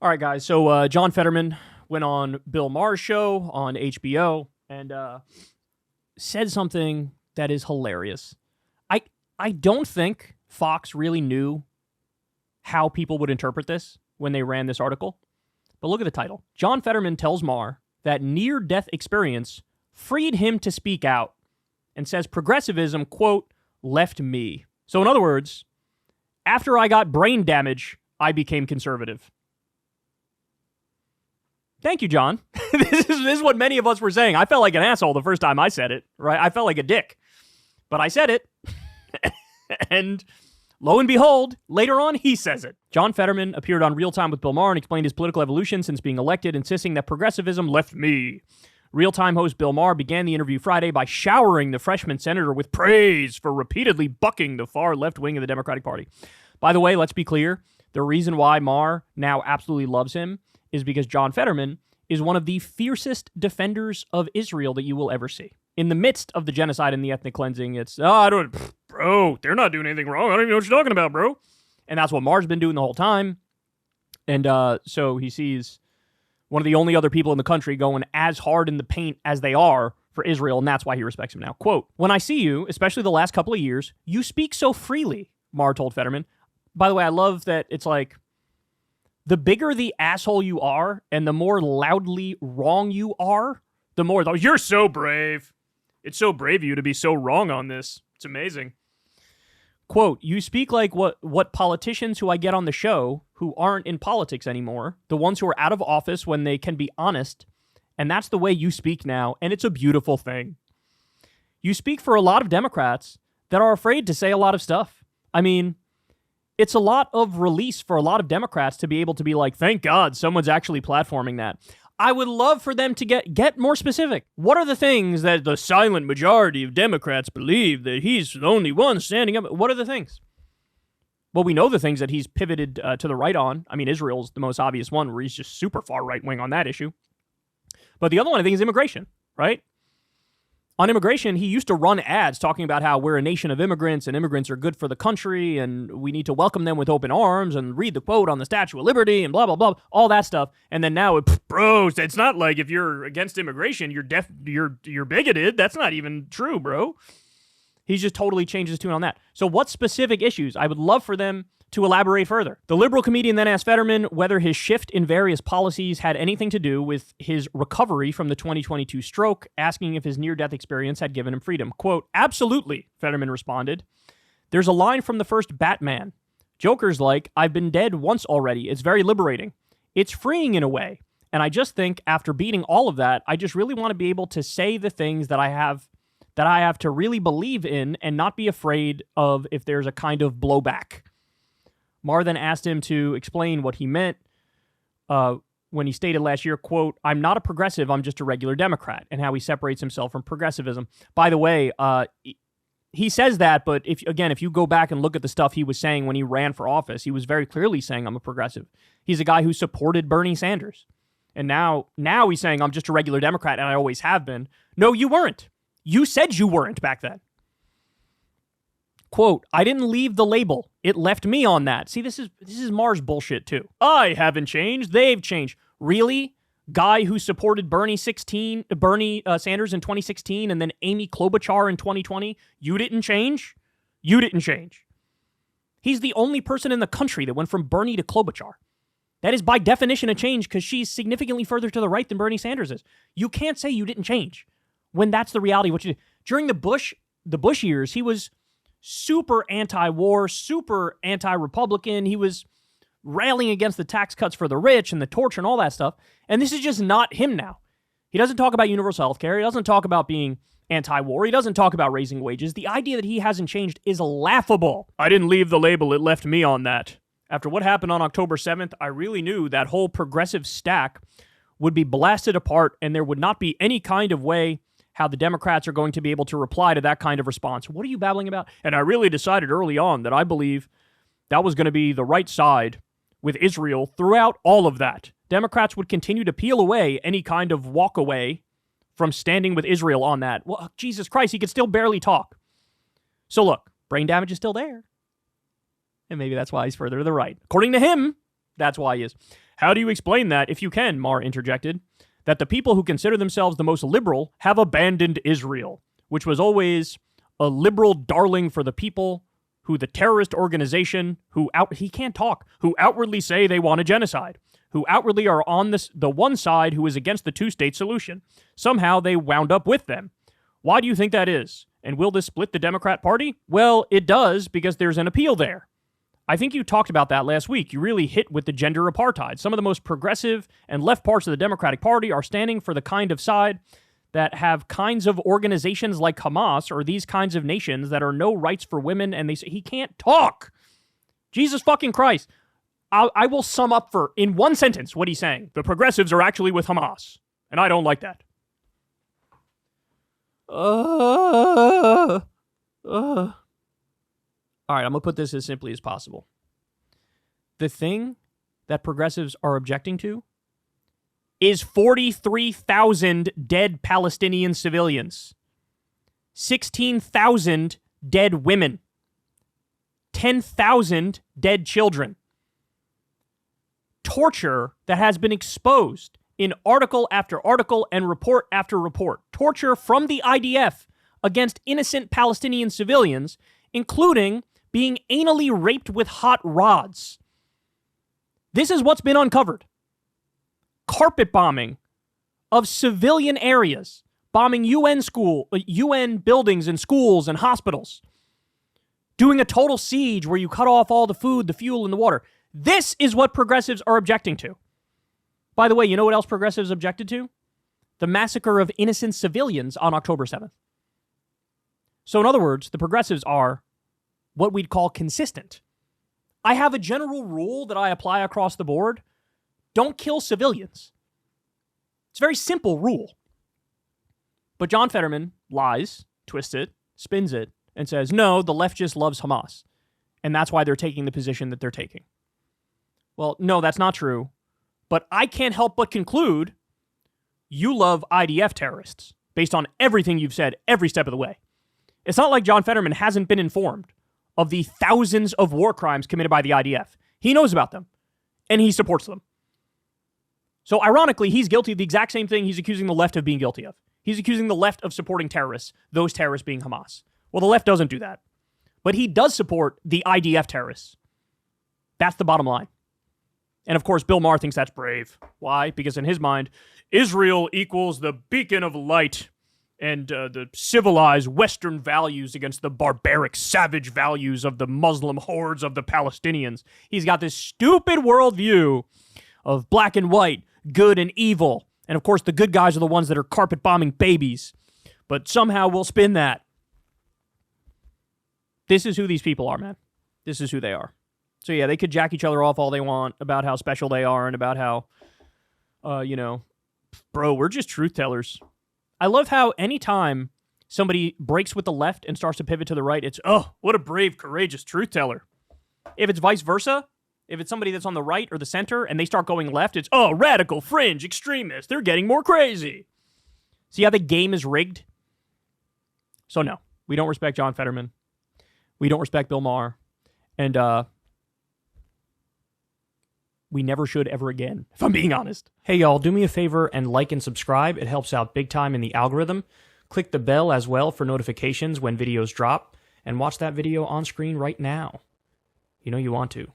All right, guys. So John Fetterman went on Bill Maher's show on HBO and said something that is hilarious. I don't think Fox really knew how people would interpret this when they ran this article. But look at the title. John Fetterman tells Maher that near-death experience freed him to speak out and says progressivism, quote, left me. So in other words, after I got brain damage, I became conservative. Thank you, John. This is what many of us were saying. I felt like an asshole the first time I said it, right? I felt like a dick. But I said it. And lo and behold, later on, he says it. John Fetterman appeared on Real Time with Bill Maher and explained his political evolution since being elected, insisting that progressivism left me. Real Time host Bill Maher began the interview Friday by showering the freshman senator with praise for repeatedly bucking the far left wing of the Democratic Party. By the way, let's be clear. The reason why Maher now absolutely loves him is because John Fetterman is one of the fiercest defenders of Israel that you will ever see. In the midst of the genocide and the ethnic cleansing, it's, bro, they're not doing anything wrong. I don't even know what you're talking about, bro. And that's what Maher's been doing the whole time. And so he sees one of the only other people in the country going as hard in the paint as they are for Israel, and that's why he respects him now. Quote, when I see you, especially the last couple of years, you speak so freely, Maher told Fetterman. By the way, I love that it's like, the bigger the asshole you are and the more loudly wrong you are, the more, you're so brave. It's so brave of you to be so wrong on this. It's amazing. Quote, you speak like what politicians who I get on the show who aren't in politics anymore, the ones who are out of office when they can be honest, and that's the way you speak now, and it's a beautiful thing. You speak for a lot of Democrats that are afraid to say a lot of stuff. I mean, it's a lot of release for a lot of Democrats to be able to be like, thank God someone's actually platforming that. I would love for them to get more specific. What are the things that the silent majority of Democrats believe that he's the only one standing up? What are the things? Well, we know the things that he's pivoted to the right on. I mean, Israel's the most obvious one where he's just super far right-wing on that issue. But the other one, I think, is immigration, right? On immigration, he used to run ads talking about how we're a nation of immigrants and immigrants are good for the country and we need to welcome them with open arms and read the quote on the Statue of Liberty and blah, blah, blah, all that stuff. And then now, bro, it's not like if you're against immigration, you're bigoted. That's not even true, bro. He's just totally changed his tune on that. So what specific issues? I would love for them to elaborate further. The liberal comedian then asked Fetterman whether his shift in various policies had anything to do with his recovery from the 2022 stroke, asking if his near-death experience had given him freedom. Quote, absolutely, Fetterman responded. There's a line from the first Batman. Joker's like, I've been dead once already. It's very liberating. It's freeing in a way. And I just think after beating all of that, I just really want to be able to say the things that I have to really believe in and not be afraid of if there's a kind of blowback. Maher then asked him to explain what he meant when he stated last year, quote, I'm not a progressive, I'm just a regular Democrat, and how he separates himself from progressivism. By the way, he says that, but if you go back and look at the stuff he was saying when he ran for office, he was very clearly saying I'm a progressive. He's a guy who supported Bernie Sanders. And now he's saying I'm just a regular Democrat and I always have been. No, you weren't. You said you weren't back then. Quote, I didn't leave the label. It left me on that. See, this is Maher's bullshit too. I haven't changed. They've changed. Really? Guy who supported Bernie Sanders in 2016 and then Amy Klobuchar in 2020? You didn't change? You didn't change. He's the only person in the country that went from Bernie to Klobuchar. That is by definition a change because she's significantly further to the right than Bernie Sanders is. You can't say you didn't change when that's the reality of what you did. During the Bush years, he was super anti-war, super anti-Republican. He was railing against the tax cuts for the rich and the torture and all that stuff. And this is just not him now. He doesn't talk about universal health care. He doesn't talk about being anti-war. He doesn't talk about raising wages. The idea that he hasn't changed is laughable. I didn't leave the label. It left me on that. After what happened on October 7th, I really knew that whole progressive stack would be blasted apart and there would not be any kind of way how the Democrats are going to be able to reply to that kind of response. What are you babbling about? And I really decided early on that I believe that was going to be the right side with Israel throughout all of that. Democrats would continue to peel away any kind of walk away from standing with Israel on that. Well, Jesus Christ, he could still barely talk. So look, brain damage is still there. And maybe that's why he's further to the right. According to him, that's why he is. How do you explain that, if you can, Maher interjected, that the people who consider themselves the most liberal have abandoned Israel, which was always a liberal darling for the people, who the terrorist organization, who outwardly say they want a genocide, who outwardly are on the one side who is against the two-state solution. Somehow they wound up with them. Why do you think that is? And will this split the Democrat Party? Well, it does, because there's an appeal there. I think you talked about that last week. You really hit with the gender apartheid. Some of the most progressive and left parts of the Democratic Party are standing for the kind of side that have kinds of organizations like Hamas or these kinds of nations that are no rights for women, and they say, he can't talk. Jesus fucking Christ. I will sum up in one sentence what he's saying. The progressives are actually with Hamas, and I don't like that. All right, I'm going to put this as simply as possible. The thing that progressives are objecting to is 43,000 dead Palestinian civilians, 16,000 dead women, 10,000 dead children, torture that has been exposed in article after article and report after report, torture from the IDF against innocent Palestinian civilians, including being anally raped with hot rods. This is what's been uncovered. Carpet bombing of civilian areas, bombing UN buildings and schools and hospitals, doing a total siege where you cut off all the food, the fuel, and the water. This is what progressives are objecting to. By the way, you know what else progressives objected to? The massacre of innocent civilians on October 7th. So in other words, the progressives are what we'd call consistent. I have a general rule that I apply across the board. Don't kill civilians. It's a very simple rule. But John Fetterman lies, twists it, spins it, and says, no, the left just loves Hamas. And that's why they're taking the position that they're taking. Well, no, that's not true. But I can't help but conclude you love IDF terrorists based on everything you've said every step of the way. It's not like John Fetterman hasn't been informed of the thousands of war crimes committed by the IDF. He knows about them, and he supports them. So ironically, he's guilty of the exact same thing he's accusing the left of being guilty of. He's accusing the left of supporting terrorists, those terrorists being Hamas. Well, the left doesn't do that. But he does support the IDF terrorists. That's the bottom line. And of course, Bill Maher thinks that's brave. Why? Because in his mind, Israel equals the beacon of light and the civilized Western values against the barbaric, savage values of the Muslim hordes of the Palestinians. He's got this stupid worldview of black and white, good and evil. And of course, the good guys are the ones that are carpet bombing babies. But somehow we'll spin that. This is who these people are, man. This is who they are. So yeah, they could jack each other off all they want about how special they are and about how, bro, we're just truth tellers. I love how anytime somebody breaks with the left and starts to pivot to the right, it's, oh, what a brave, courageous truth teller. If it's vice versa, if it's somebody that's on the right or the center and they start going left, it's, oh, radical, fringe, extremist. They're getting more crazy. See how the game is rigged? So no, we don't respect John Fetterman. We don't respect Bill Maher. And we never should ever again, if I'm being honest. Hey, y'all, do me a favor and like and subscribe. It helps out big time in the algorithm. Click the bell as well for notifications when videos drop. And watch that video on screen right now. You know you want to.